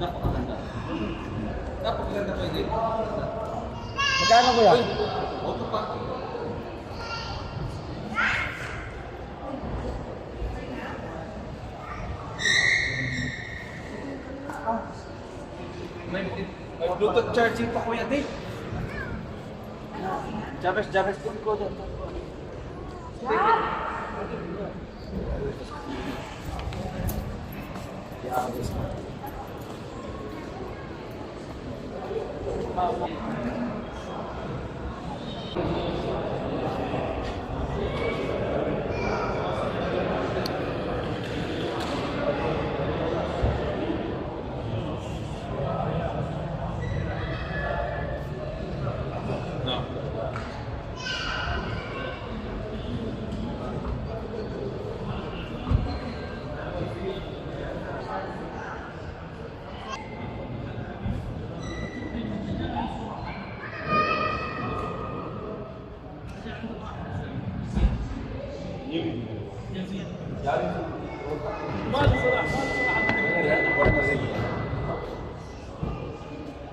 Napakaganda. Napakaganda pwede. Magkano kuya? Auto pa. May Bluetooth charging pa kuya din. Jabes din ko dyan.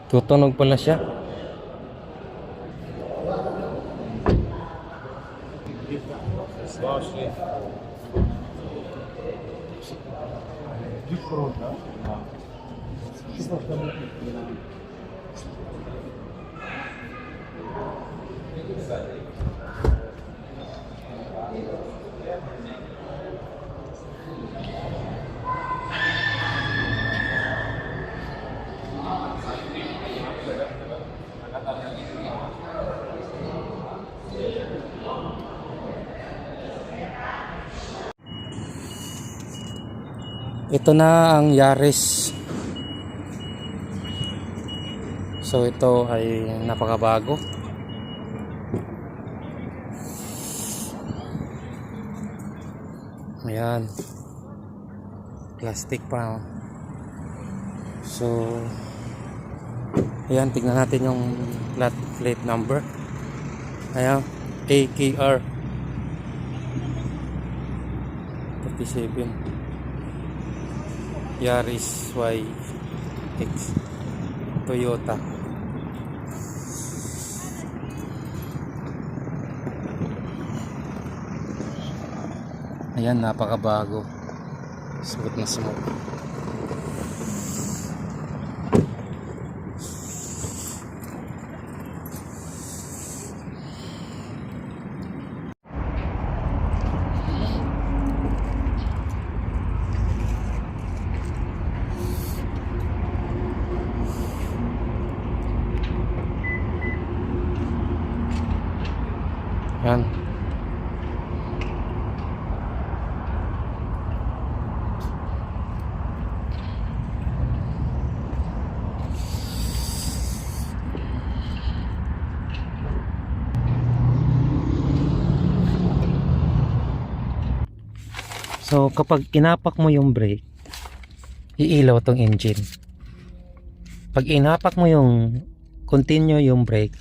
Tutunog pala siya. Ito na ang Yaris. So ito ay napakabago. Ayan. Plastic pa. Oh. So ayan, tignan natin yung plate number. Ayan, AKR 37 Yaris YX Toyota. Ayan, napakabago. Suot na smoke. Yan. So kapag inapak mo yung brake, iilaw tong engine. Pag inapak mo yung continue yung brake,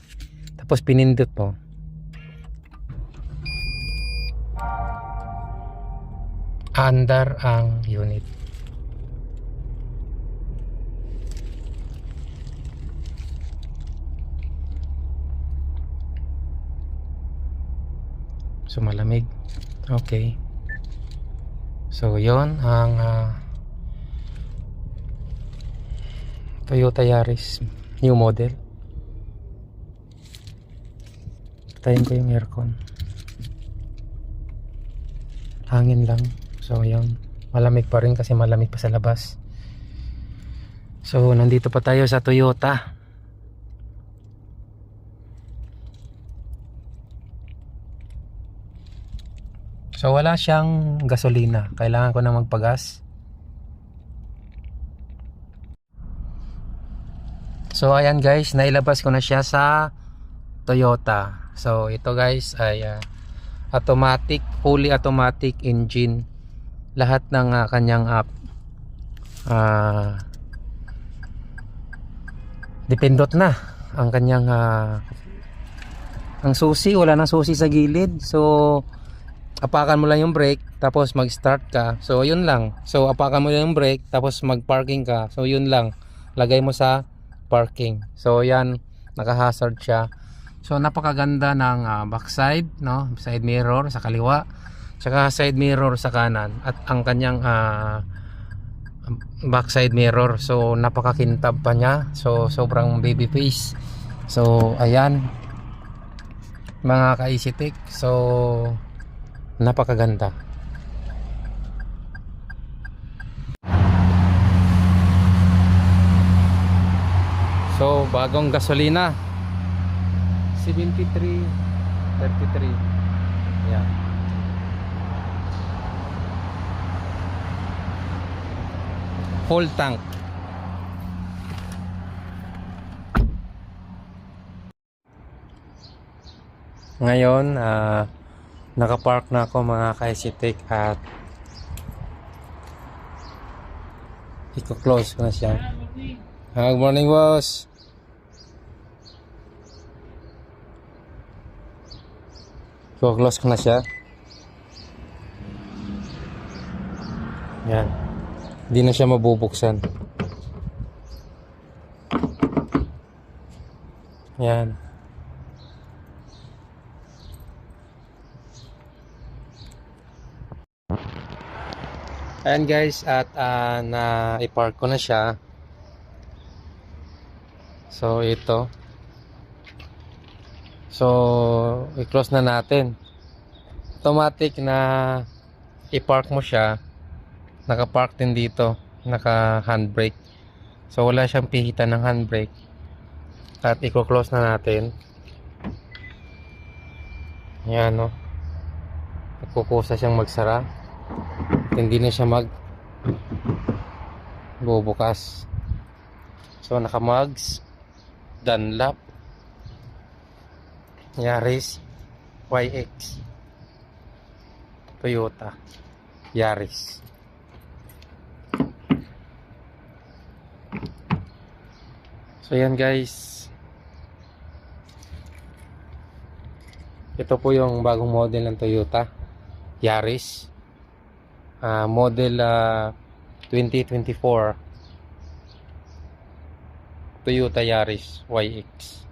tapos pinindot mo, andar ang unit. So malamig. Okay. So yon ang Toyota Yaris new model. Patayin ko yung aircon. Hangin lang. So yun, malamig pa rin kasi malamig pa sa labas. So nandito pa tayo sa Toyota. So wala siyang gasolina, kailangan ko na magpagas. So ayan guys, nailabas ko na siya sa Toyota. So ito guys ay automatic, fully automatic engine. Lahat ng kanyang dependot na ang kanyang ang susi, wala nang susi sa gilid. So apakan mo lang yung brake tapos mag-start ka. So yun lang. So apakan mo lang yung brake tapos mag-parking ka. So yun lang. lagay mo sa parking. So yan, naka-hazard siya. So napakaganda ng backside, no? Side mirror sa kaliwa, tsaka side mirror sa kanan, at ang kanyang backside mirror. So napakakintab pa niya. So sobrang baby face. So ayan mga ka-EasyTech. So napakaganda. So bagong gasolina 73.33. Yan. Full tank. Ngayon, nakapark na ako mga ka-EasyTech at i-close ko na siya. Good morning, boss. I-close ko na siya. Yan. Hindi na siya mabubuksan. Yan. Ayan guys, at na-i-park ko na siya. So ito. So i-close na natin. Automatic na i-park mo siya. Naka-park din dito, naka-handbrake. So wala siyang pihitan ng handbrake. At i-close na natin. Yan, no. Nagkukusa siyang magsara. At hindi na siya bubukas. So naka-mugs, Dunlop, Yaris YX, Toyota Yaris. So yan guys, ito po yung bagong model ng Toyota Yaris, model 2024 Toyota Yaris YX.